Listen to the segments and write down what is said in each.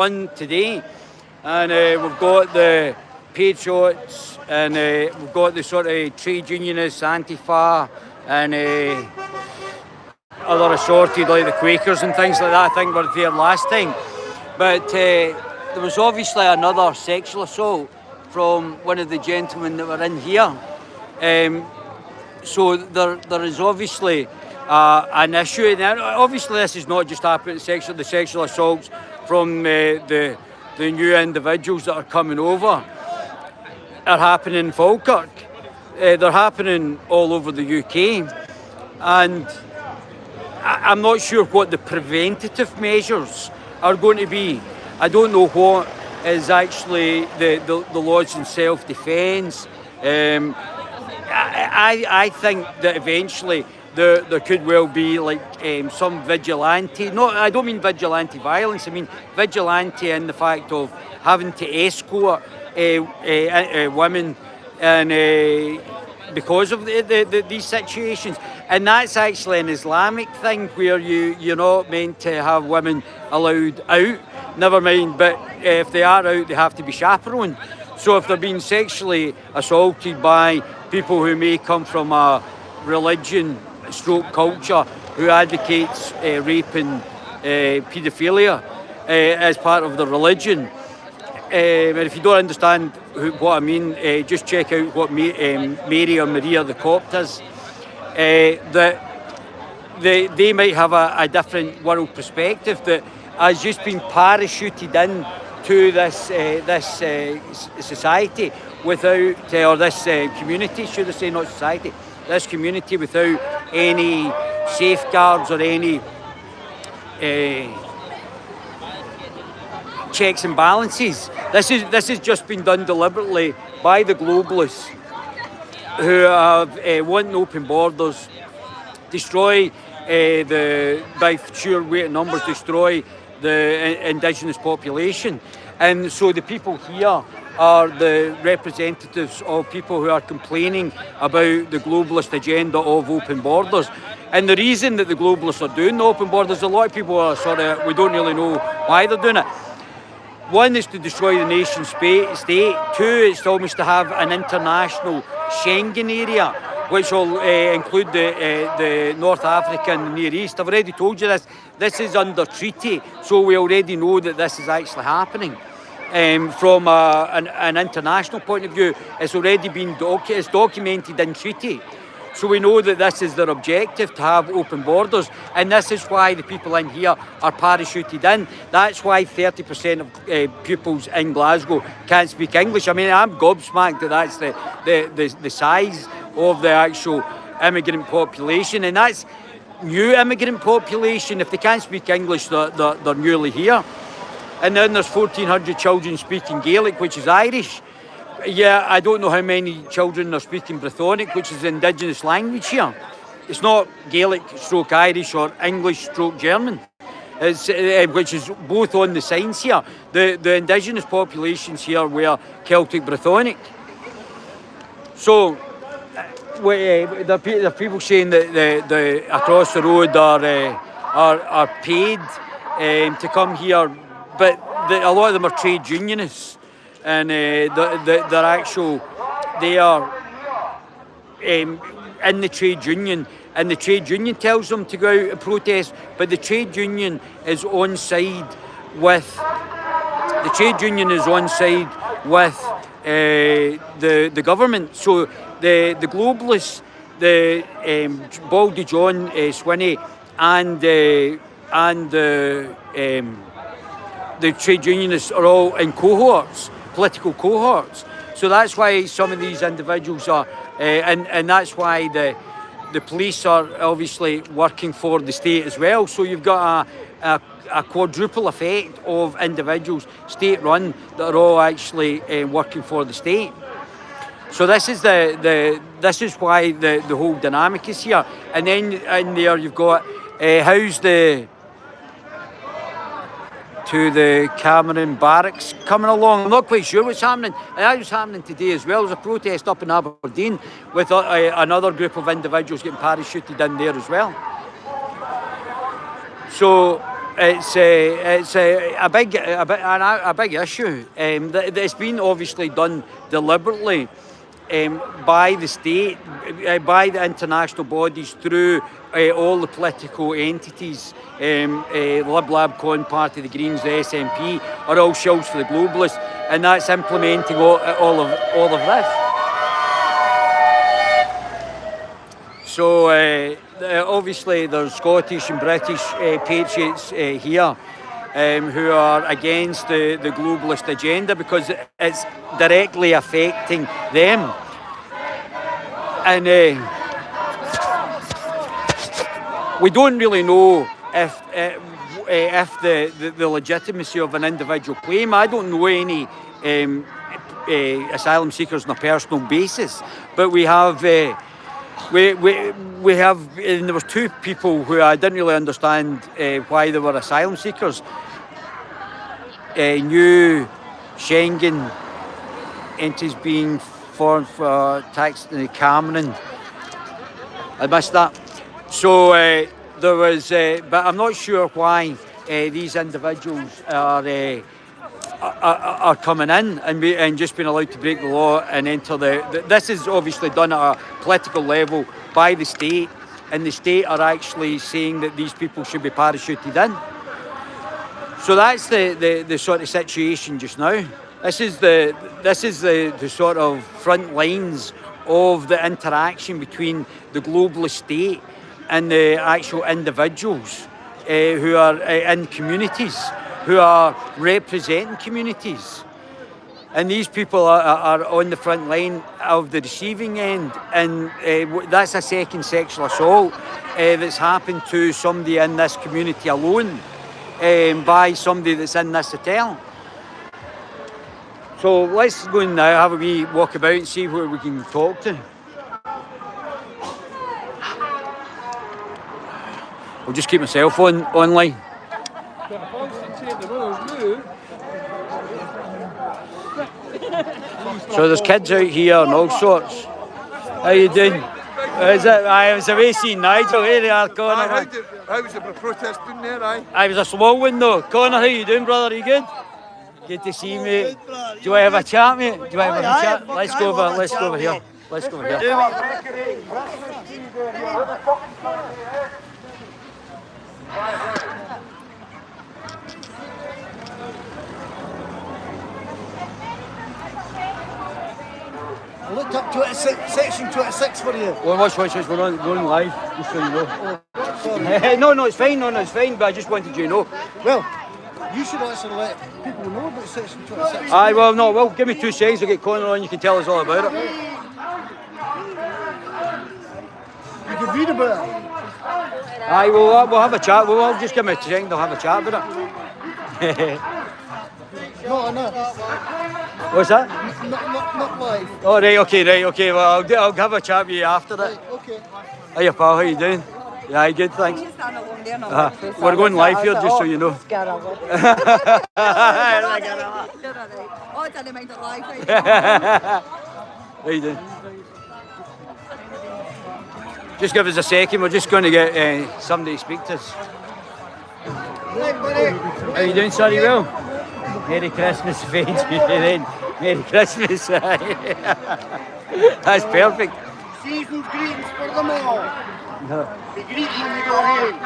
on today, and we've got the patriots, and we've got the sort of trade unionists, Antifa, and other assorted like the Quakers and things like that. I think were there last time, but there was obviously another sexual assault from one of the gentlemen that were in here. So there is obviously an issue. Now, obviously, this is not just happening. The sexual assaults from the new individuals that are coming over are happening in Falkirk. They're happening all over the UK, and I'm not sure what the preventative measures are going to be. I don't know what is actually the laws in self-defence. I think that eventually there could well be like some vigilante. No, I don't mean vigilante violence. I mean vigilante in the fact of having to escort women and because of these situations. And that's actually an Islamic thing where you're not meant to have women allowed out. Never mind, but if they are out, they have to be chaperoned. So if they're being sexually assaulted by people who may come from a religion stroke culture who advocates rape and paedophilia as part of the religion. And if you don't understand what I mean, just check out what Mary or Maria the Copt is. That they might have a different world perspective that has just been parachuted in to this society without, or this community, should I say, not society, this community without any safeguards or any checks and balances. This has just been done deliberately by the globalists who have want open borders, destroy by sheer weight of numbers, destroy the indigenous population. And so the people here are the representatives of people who are complaining about the globalist agenda of open borders. And the reason that the globalists are doing the open borders, a lot of people are we don't really know why they're doing it. One is to destroy the nation state. Two, it's almost to have an international Schengen area, which will include the North Africa and the Near East. I've already told you this. This is under treaty, so we already know that this is actually happening. From an international point of view, it's already been documented in treaty. So we know that this is their objective, to have open borders, and this is why the people in here are parachuted in. That's why 30% of pupils in Glasgow can't speak English. I mean, I'm gobsmacked that that's the size of the actual immigrant population, and that's new immigrant population. If they can't speak English, they're newly here. And then there's 1,400 children speaking Gaelic, which is Irish. Yeah, I don't know how many children are speaking Brythonic, which is the indigenous language here. It's not Gaelic stroke Irish or English stroke German, which is both on the signs here. The indigenous populations here were Celtic Brythonic. So the people saying that the across the road are paid to come here, but a lot of them are trade unionists. And they are in the trade union, and the trade union tells them to go out and protest, but the trade union is on side with the government. So the globalists, the Baldy John Swinney and the trade unionists are all in cohorts, political cohorts. So that's why some of these individuals are, and that's why the police are obviously working for the state as well. So you've got a quadruple effect of individuals, state-run, that are all actually working for the state. So this is this is why the whole dynamic is here. And then in there you've got how's to the Cameron Barracks coming along. I'm not quite sure what's happening. And that was happening today as well. There's a protest up in Aberdeen with another group of individuals getting parachuted in there as well. So it's a big issue. It's been obviously done deliberately by the state, by the international bodies, through all the political entities. Lib Lab, Con Party, the Greens, the SNP are all shells for the globalists, and that's implementing all of this. So obviously there's Scottish and British patriots here who are against the globalist agenda because it's directly affecting them. And we don't really know if the legitimacy of an individual claim. I don't know any asylum seekers on a personal basis, but we have. We have, and there was two people who I didn't really understand why they were asylum seekers. New Schengen entities being formed for tax in Cameron. I missed that. So there was, but I'm not sure why these individuals are coming in and just being allowed to break the law and enter this is obviously done at a political level by the state, and the state are actually saying that these people should be parachuted in. So that's the sort of situation just now. This is the sort of front lines of the interaction between the globalist state and the actual individuals who are in communities, who are representing communities. And these people are on the front line of the receiving end, and that's a second sexual assault that's happened to somebody in this community alone by somebody that's in this hotel. So let's go and now have a wee walk about and see who we can talk to. I'll just keep my cell phone online. So there's kids out here and all sorts. How you doing? Is it? I was away seeing Nigel. Here they are, Connor. How was the protest doing there, I was a small one though. Connor, how you doing, brother? Are you good? Good to see you, mate. Do you want to have a chat, mate? Do you want to have a chat? Let's go over here. Let's go over here. I looked up section 26 for you. Well, watch, we're on live, just so you know. No, it's fine, it's fine, but I just wanted you to know. Well, you should actually let people know about section 26. Aye, well, give me 2 seconds, I'll get Connor on, you can tell us all about it. You can read about it. Aye, we'll have a chat, we'll just give me a second, they'll have a chat about it. No. What's that? Not live. Oh, right, okay. Well, I'll have a chat with you after that. Okay. Hiya, pal, how you doing? Yeah, good, thanks. We're going live here, just so you know. Guerilla. Oh, I didn't mind it live. How you doing? Just give us a second, we're just going to get somebody to speak to us. How you doing, sorry, Will? Merry Christmas, Fades. Merry Christmas. That's perfect. Season's greetings for them all. The greet when you go home.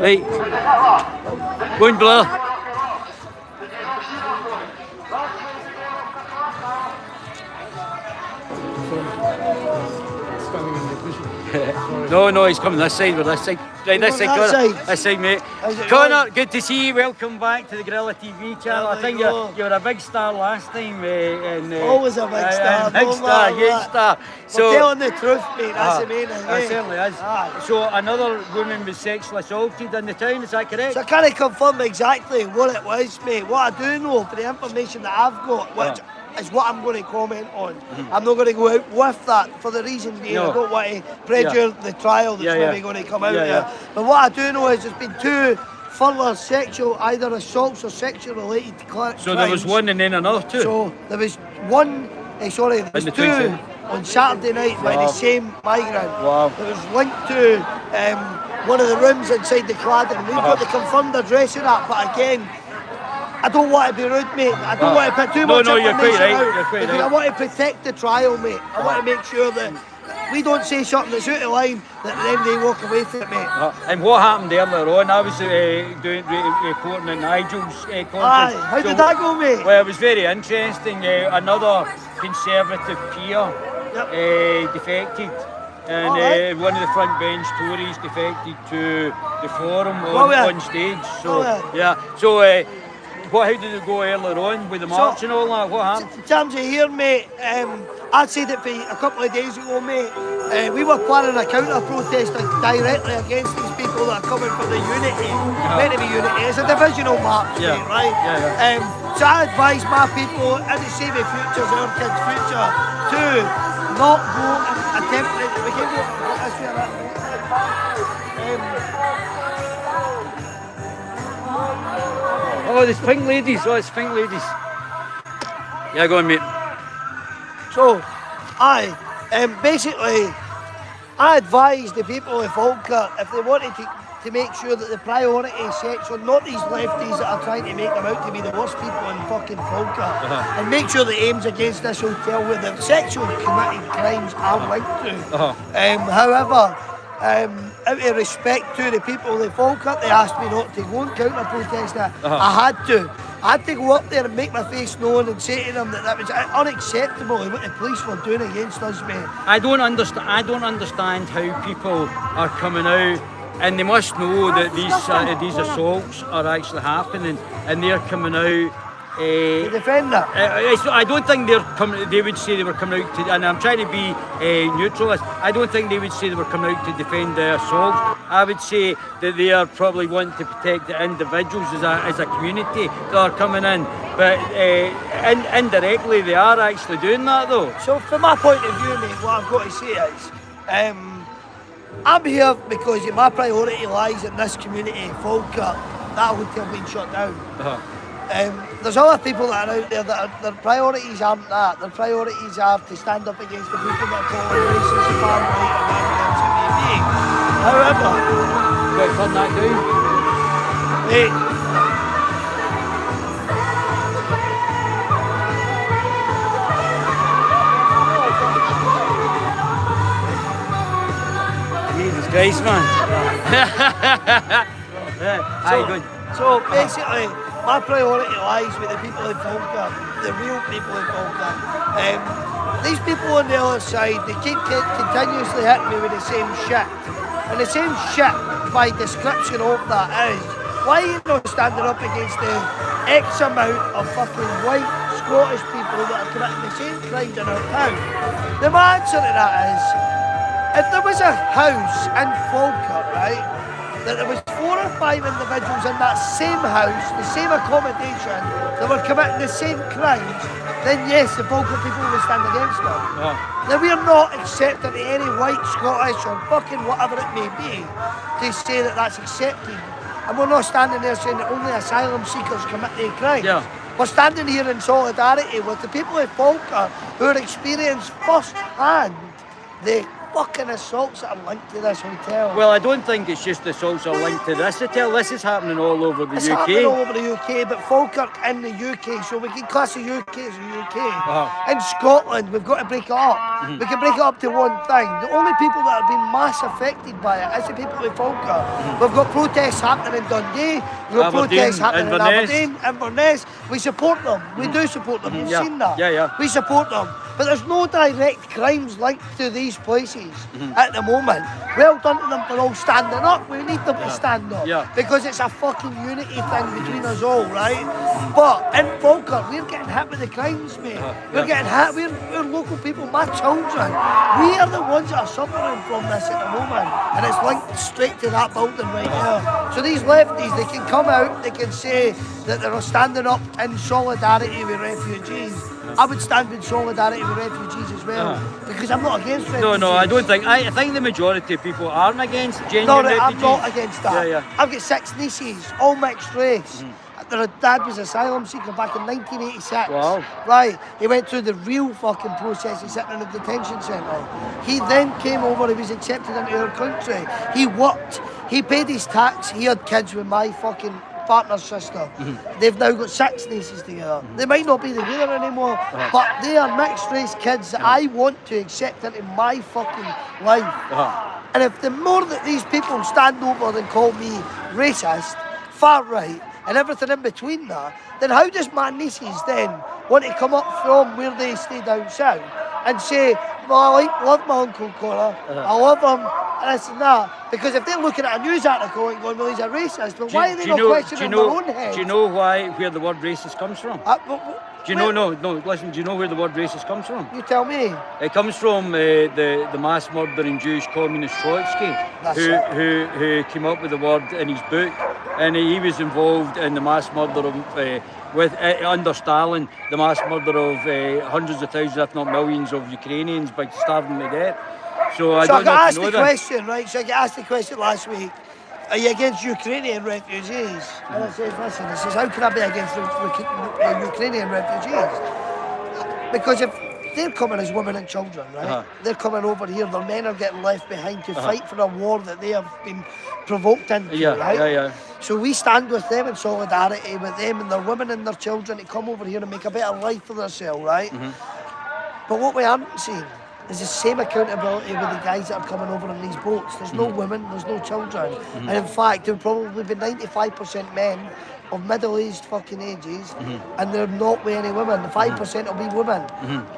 Right. Go on, Blair. No, he's coming this side, we're this side. Right, this side, Connor. This side, mate. Connor, good to see you. Welcome back to the Guerilla TV channel. I think you were a big star last time. Always a big star. Big star, huge star. So, we're telling the truth, mate. That's the main thing. It certainly is. So another woman was sexually assaulted in the town, is that correct? So I can't confirm exactly what it was, mate. What I do know, for the information that I've got, which is what I'm going to comment on. I'm not going to go out with that for the reason being I don't want to prejudice the trial that's maybe going to come out there. But what I do know is there's been 2 further sexual, either assaults or sexual related crimes. So there was one and then another 2? So there was one Sorry, there was the two Twin on Saturday night by the Wow. same migrant. Wow. It was linked to one of the rooms inside the cladding. We've got the confirmed address of that, but again, I don't want to be rude, mate. I don't want to put too much you're quite information right. out You're quite because right. I want to protect the trial, mate. I want to make sure that we don't say something that's out of line that then they walk away from it, mate. And what happened earlier on? I was reporting in Nigel's conference. Aye, how did that go, mate? Well, it was very interesting. Another Conservative peer defected, and Alright. one of the front bench Tories defected to the forum on stage. So So how did it go earlier on with the march and all that? What happened? In terms of here, mate, I'd said it for a couple of days ago, mate. We were planning a counter-protest directly against these people that are coming for the unity. Meant to be unity. It's a divisional march, mate, right? So I advise my people, in the save the futures, our kids' future, to not go and attempt it. We can go this way or that. Oh, there's pink ladies. Oh, it's pink ladies. Yeah, go on, mate. So, basically, I advise the people of Falkirk, if they wanted to make sure that the priority section, not these lefties that are trying to make them out to be the worst people in fucking Falkirk, and make sure the aims against this hotel where the sexual committed crimes are linked to. However, out of respect to the people of Falkirk, they asked me not to go and counter-protest that. I had to go up there and make my face known and say to them that was unacceptable what the police were doing against us, mate. I don't understand how people are coming out, and they must know that these assaults are actually happening, and they're coming out. To defend that. I don't think they would say they were coming out to, and I'm trying to be neutralist. I don't think they would say they were coming out to defend the assaults. I would say that they are probably wanting to protect the individuals as a community that are coming in. But indirectly, they are actually doing that, though. So, from my point of view, mate, what I've got to say is, I'm here because my priority lies in this community, Falkirk. That hotel being shut down. There's other people that are out there that their priorities aren't that. Their priorities are to stand up against the people that call it racist, family, and whatever else it may be. However, Right, turn that down. mate, Jesus Christ, man. So basically, my priority lies with the people in Falkirk, the real people in Falkirk. These people on the other side, they keep continuously hitting me with the same shit. And the same shit, by description of that, is why are you not standing up against the X amount of fucking white Scottish people that are committing the same crimes in our town? The answer to that is, if there was a house in Falkirk, right, that there was 4 or 5 individuals in that same house, the same accommodation, that were committing the same crimes, then yes, the Falkirk people would stand against them. Now we are not accepting any white, Scottish or fucking whatever it may be to say that that's accepted. And we're not standing there saying that only asylum seekers commit their crimes. We're standing here in solidarity with the people of Falkirk who are experiencing first-hand the fucking assaults that are linked to this hotel. Well, I don't think it's just the assaults that are linked to this hotel. This is happening all over the It's UK. happening all over the UK, but Falkirk in the UK, so we can class the UK as the UK. In Scotland, we've got to break it up. We can break it up to one thing. The only people that have been mass affected by it is the people of Falkirk. We've got protests happening in Dundee, we've got protests happening in Aberdeen, Inverness. We support them. We do support them. You've seen that. We support them. But there's no direct crimes linked to these places at the moment. Well done to them for all standing up. We need them to stand up because it's a fucking unity thing between us all, right? But in Falkirk, we're getting hit with the crimes, mate. We're getting hit. We're local people, my children. We are the ones that are suffering from this at the moment, and it's linked straight to that building right there. So these lefties, they can come out, they can say that they're standing up in solidarity with refugees. I would stand in solidarity with refugees as well, because I'm not against refugees. No, I don't think. I think the majority of people aren't against genuine refugees. I'm not against that. I've got 6 nieces, all mixed race. Their dad was asylum seeker back in 1986. Wow. Right. He went through the real fucking process of sitting in a detention centre. He then came over, he was accepted into our country. He worked, he paid his tax, he had kids with my fucking partner's sister. They've now got 6 nieces together. They might not be together anymore, but they are mixed race kids that I want to accept into my fucking life. And if the more that these people stand over and call me racist, far right, and everything in between that, then how does my nieces then want to come up from where they stay down south and say, well, I love my Uncle Connor, I love him, this and that? Because if they're looking at a news article and going, well, he's a racist, but why are they not questioning their own head? Do you know where the word racist comes from? Do you know? No. Listen. Do you know where the word racist comes from? You tell me. It comes from the mass murdering Jewish communist Trotsky, who came up with the word in his book, and he was involved in the mass murder of under Stalin, the mass murder of hundreds of thousands, if not millions, of Ukrainians by starving to death. So I don't know got if asked you know the that. question, right? So I got asked the question last week. Are you against Ukrainian refugees? And I said, listen, how can I be against Ukrainian refugees? Because if they're coming as women and children, right? They're coming over here, their men are getting left behind to fight for a war that they have been provoked into, right? So we stand with them in solidarity with them and their women and their children to come over here and make a better life for themselves, right? But what we haven't seen is the same accountability with the guys that are coming over on these boats. There's no women, there's no children. And in fact, there'll probably be 95% men of middle-aged fucking ages, and they're not with any women. The 5% will be women.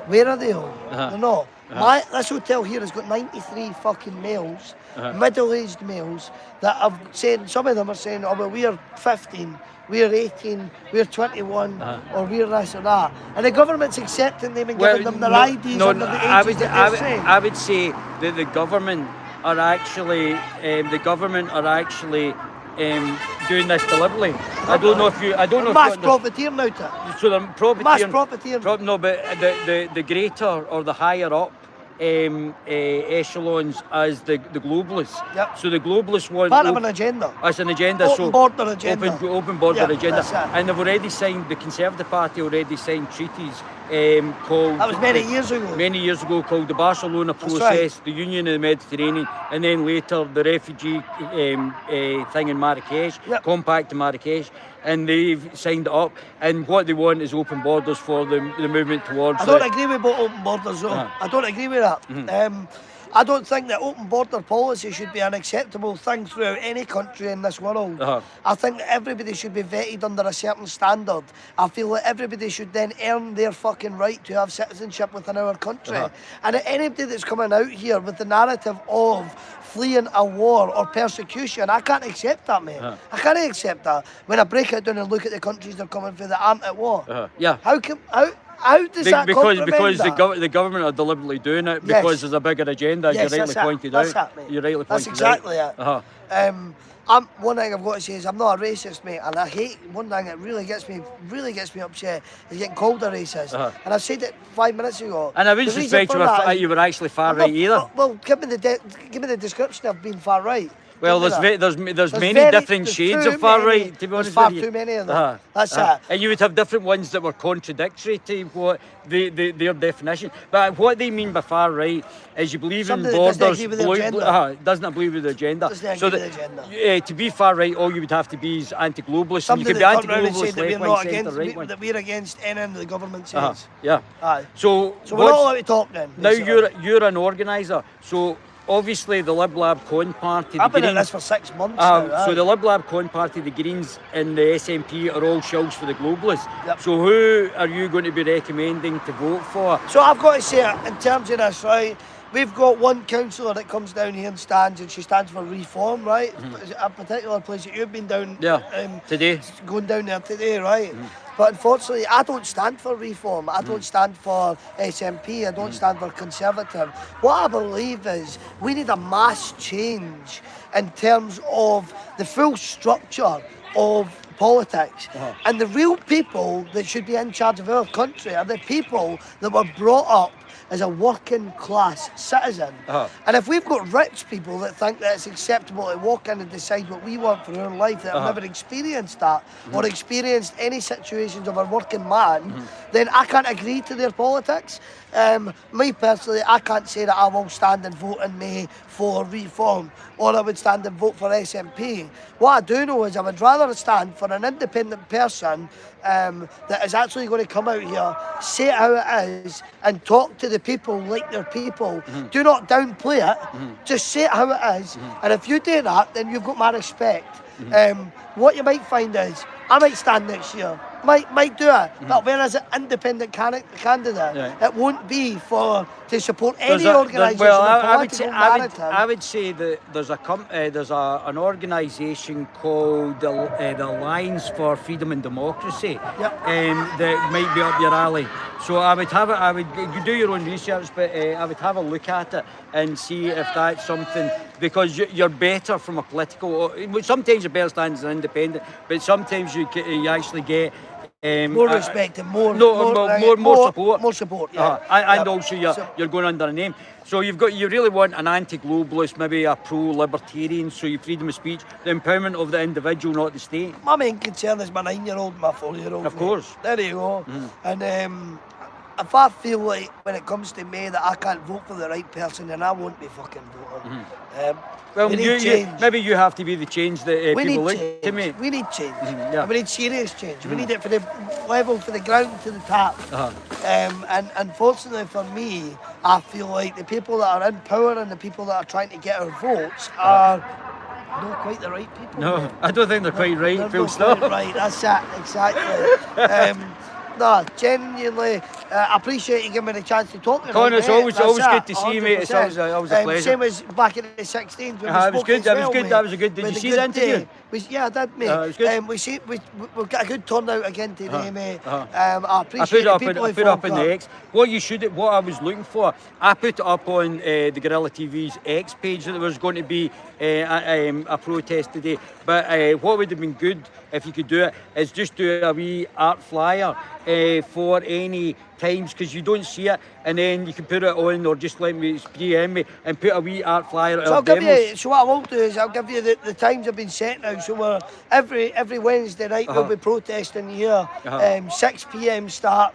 Where are they all? They're not. This hotel here has got 93 fucking males, middle-aged males, that have said, some of them are saying, oh, well, we're 15, we're 18, we're 21, or we're this or that. And the government's accepting them and giving them their IDs under the ages that they're saying. I would say that the government are actually doing this deliberately. I don't know if you. Mass profiteer now, to. So they're profiteering. Mass profiteer. No, but the greater or the higher up echelons as the globalists. Yep. So the globalists want part of an agenda. It's an agenda. Open border agenda. Open border agenda. That's it. And they've already signed. The Conservative Party already signed treaties called. That was many years ago. Many years ago, called the Barcelona Process, the Union of the Mediterranean, and then later the refugee thing in Marrakesh, Compact in Marrakesh. And they've signed it up, and what they want is open borders for the movement towards. I don't agree with open borders, though. I don't agree with that. I don't think that open border policy should be an acceptable thing throughout any country in this world. I think that everybody should be vetted under a certain standard. I feel that everybody should then earn their fucking right to have citizenship within our country. And anybody that's coming out here with the narrative of fleeing a war or persecution, I can't accept that, mate. I can't accept that. When I break it down and look at the countries they're coming from that aren't at war. How does that because that? the government are deliberately doing it because there's a bigger agenda, as you rightly pointed out. That's exactly it. One thing I've got to say is I'm not a racist, mate, and I hate one thing that really gets me upset is getting called a racist. And I said it 5 minutes ago. And I wouldn't suspect you were actually far right either. Well, give me the description of being far right. Well, there's many different shades of far right, to be honest with you. There's far too many of them. That's it. And you would have different ones that were contradictory to what their definition. But what they mean by far right is you believe in borders. Doesn't agree with the agenda. So to be far right, all you would have to be is anti-globalist. And you could be anti-globalist, that we're against anything the government says. So we're not allowed to talk then. Now you're an organiser. So obviously the Lib Lab Con Party, I've been at this for 6 months now. So the Lib Lab Con Party, the Greens and the SNP are all shills for the globalists. So who are you going to be recommending to vote for? So I've got to say, in terms of this, right, we've got one councillor that comes down here and she stands for reform, right? A particular place that you've been down today. Going down there today, right? But unfortunately, I don't stand for reform. I don't stand for SNP. I don't stand for Conservative. What I believe is we need a mass change in terms of the full structure of politics. And the real people that should be in charge of our country are the people that were brought up as a working class citizen. And if we've got rich people that think that it's acceptable to walk in and decide what we want for our life, that have never experienced that or experienced any situations of a working man, then I can't agree to their politics. Me personally, I can't say that I will stand and vote in May for reform, or I would stand and vote for SNP. What I do know is I would rather stand for an independent person that is actually going to come out here, say it how it is, and talk to the people like they're people. Do not downplay it, just say it how it is. And if you do that, then you've got my respect. What you might find is, I might stand next year, might do it, but whereas an independent candidate, it won't be to support any organisation. Well, I would say that there's an organisation called the Alliance for Freedom and Democracy that might be up your alley. So I would you do your own research, but I would have a look at it and see if that's something, because you're better from a political. Sometimes you're better standing as an independent, but sometimes you actually get more respect and more support. More support, and also you're going under a name. So you really want an anti-globalist, maybe a pro-libertarian, so you freedom of speech, the empowerment of the individual, not the state. My main concern is my 9-year-old and my 4-year-old. Of course. There you go. And if I feel like when it comes to May that I can't vote for the right person, then I won't be fucking voting. Well, maybe you have to be the change that people look to me. We need change. We need serious change. We need it for the level, for the ground to the top. And unfortunately for me, I feel like the people that are in power and the people that are trying to get our votes are not quite the right people. No, I don't think they're quite right. Full stop. Right, that's it, exactly. No, genuinely, I appreciate you giving me the chance to talk. Connor, it's always good to see you, mate. It's always a pleasure. Same as back in the 16th. It was good. That was a good. Did you see the interview? Yeah, I did, mate. It was good. We've got a good turnout again today, mate. I appreciate I put it up on the X. What I was looking for, I put it up on the Guerilla TV's X page that there was going to be a protest today. But what would have been good if you could do it is just do a wee art flyer for any times, because you don't see it, and then you can put it on, or just let me PM me and put a wee art flyer. So so what I will do is I'll give you the times have been set now. So we're every Wednesday night we'll be protesting here. 6 PM start.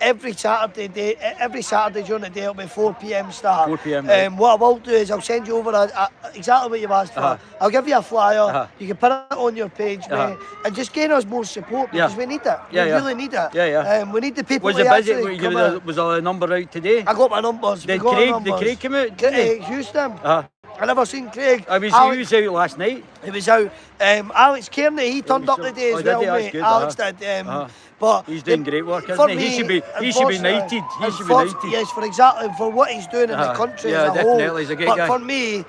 Every Saturday during the day it'll be 4 PM start. 4 PM. Right. What I will do is I'll send you over exactly what you've asked for. I'll give you a flyer. You can put it on your page, mate, and just gain us more support, because we need it. We really need it. We need the people. Was it busy? Was a number out today? I got my numbers. Did Craig come out? Houston. I never seen Craig. He was out last night. He was out. Alex Kearney, he turned up today as well, mate. Good, Alex did. But he's doing great work, isn't he? He should be knighted. Yes, for what he's doing in the country as a whole. Definitely, he's a great guy. But for me,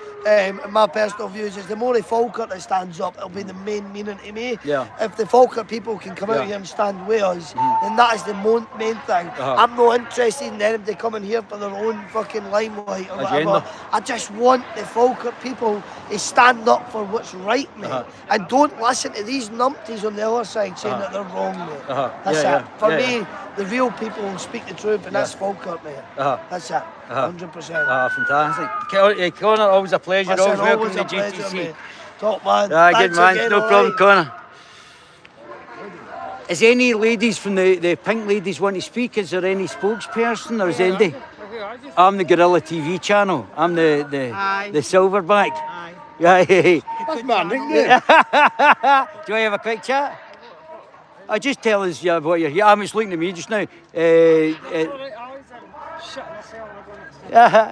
my personal views is the more the Falkirk that stands up, it'll be the main meaning to me. If the Falkirk people can come out here and stand with us, then that is the main thing. I'm not interested in them to come in here for their own fucking limelight or whatever. I just want the Falkirk people to stand up for what's right, mate, and don't listen to these numpties on the other side saying that they're wrong, mate. That's it. For me, the real people will speak the truth, and that's Falkirk, mate. That's it. 100%. Fantastic. Connor, always a pleasure. Always welcome to GTC. Mate. Top man. Good man. Again, no problem, Connor. Is any ladies from the pink ladies want to speak? Is there any spokesperson, or is anybody? I'm the Guerilla TV channel. I'm the silverback. Yeah. That's my nickname. Do you want to have a quick chat? Just tell us what you're here. I'm just looking at me just now.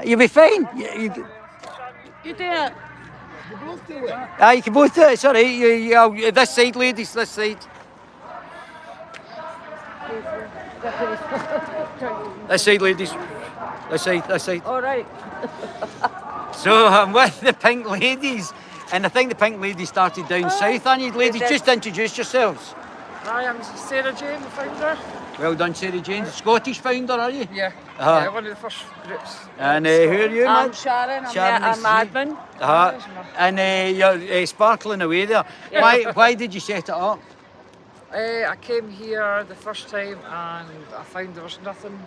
You'll be fine. You do it. You both do it. You can both do it. It's all right. This side, ladies. This side. This side, ladies. This side. All right. So I'm with the pink ladies, and I think the pink ladies started down south. I need ladies, just introduce yourselves. Hi, I'm Sarah Jane, the founder. Well done, Sarah Jane. Scottish founder, are you? Yeah. Yeah, one of the first groups. And who are you, man? I'm Sharon. Sharon, I'm admin. And you're sparkling away there. Why did you set it up? I came here the first time and I found there was nothing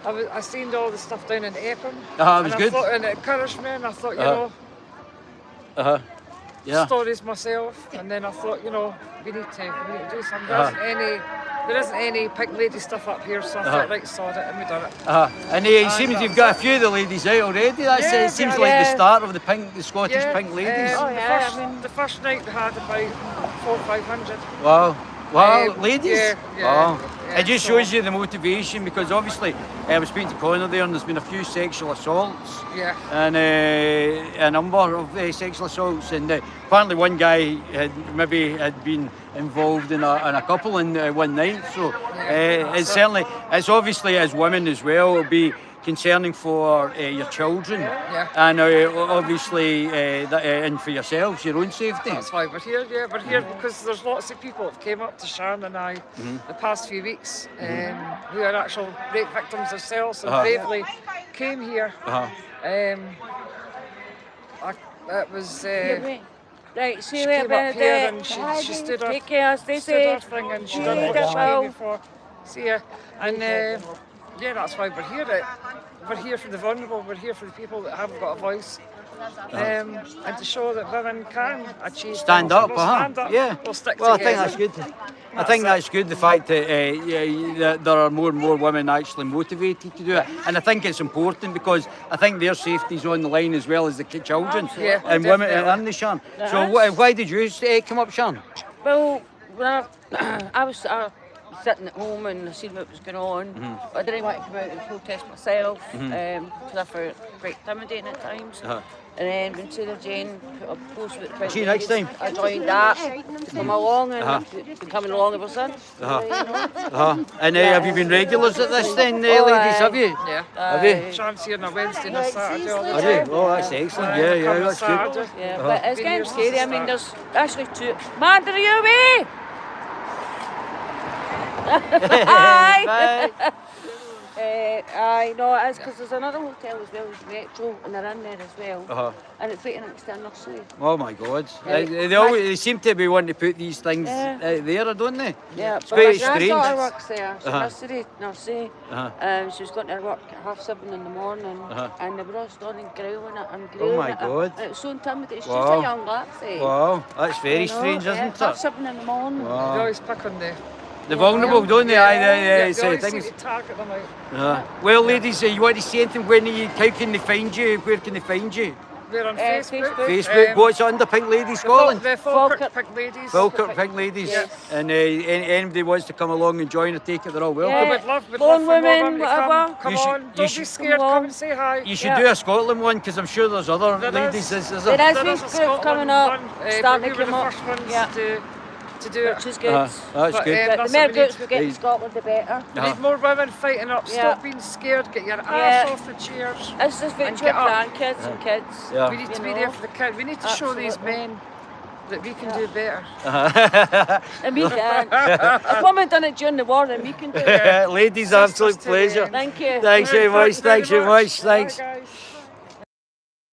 I seen all the stuff down in Epping. It was and good. I thought, and it encouraged me, and I thought, you Uh-huh. know, Yeah. stories myself, and then I thought, you know, we need to do something. There isn't any pink lady stuff up here, so I thought, right, sod it, and we done it. And it seems you've got a few of the ladies out already. That's Yeah, it seems yeah. like the Yeah. start of the Scottish pink ladies. Oh, yeah, the first, I mean- the first night we had about 400 or 500. Wow. Wow, ladies? yeah, yeah, Wow. yeah, It just so- shows you the motivation because obviously I was speaking to Connor there and there's been a few sexual assaults Yeah. and a number of sexual assaults and apparently one guy had been involved in a couple in one night, so it's obviously as women as well it'll be concerning for your children and obviously and for yourselves, your own safety. That's why we're here, yeah. We're here because there's lots of people that came up to Sharon and I the past few weeks who are actual rape victims themselves and bravely came here. It was... Right, see she you later, came up here and Benedict. she stood her, Take care, stay stood her safe. thing and she See done you what later, she pal. came for. See ya. And yeah, that's why we're here. We're here for the vulnerable, we're here for the people that haven't got a voice. And to show that women can achieve Stand things. up, We'll stand up, yeah. we'll stick Well, I together. think that's good. I think that's good, the fact that there are more and more women actually motivated to do it. And I think it's important because I think their safety's on the line as well as the children Yeah, and women, definitely. aren't they, Sharon? So why did you come up, Sharon? Well, I was sitting at home and I seen what was going on. But I didn't want to come out and protest myself because I found it quite intimidating at times. And then when Sarah Jane put a post with the See you next time. I joined that to come along and been coming along ever since. And have you been regulars at this then, ladies, have you? Yeah. Have you? Sharon's here on a Wednesday and a Saturday all the Have time. you? Oh, that's excellent. Yeah, that's good. Saturday. Yeah, but it's Been getting here scary. since I the mean, start. there's actually two. Man, are you away? Hi. Bye. I know it is because there's another hotel as well as Metro, and they're in there as well. And it's right next to a nursery. Oh my God! Right. They seem to be wanting to put these things out there, don't they? Yeah, It's but quite my strange. granddaughter works there. She's nursery. She was going to work at 7:30 in the morning, and they were all standing growling at and growling Oh my at her. God. And it was so intimidating. She's Wow. just a young lassie. Wow, that's very You know, strange, isn't At it? 7 in the morning. They always pick on The vulnerable, don't they? they So always seem things. to target them out. Well, ladies, you want to say anything? How can they find you? Where can they find you? We're on Facebook. Facebook. What's under Pink Lady Scotland? The Falkirk Pink Ladies. Falkirk Pink Ladies. Yes. And anybody wants to come along and join or take it, they're all welcome. Yeah. We'd love Born for more women, women to come. whatever. Come You should- on, you don't should- be scared, Come come on. and say hi. You should do a Scotland one because I'm sure there's other There ladies. is. Is There there? is. There We've is a got Scotland coming up, one, starting but to we were come the up. first ones Yeah. to do it. Which is good. That's But, good. The that's more what we groups need. we get in Scotland, the better. We need more women fighting up. Yeah. Stop being scared. Get your Yeah. ass off the chairs. It's just And for get up. grandkids and kids. Yeah. We need to You be know? there for the kids. We need to show these Absolutely. men that we can do better. And we can. If women done it during the war, then we can do it. Ladies, Sisters absolute to the pleasure. end. Thank you. Thanks very much. Thanks very much. Bye, Thanks. guys.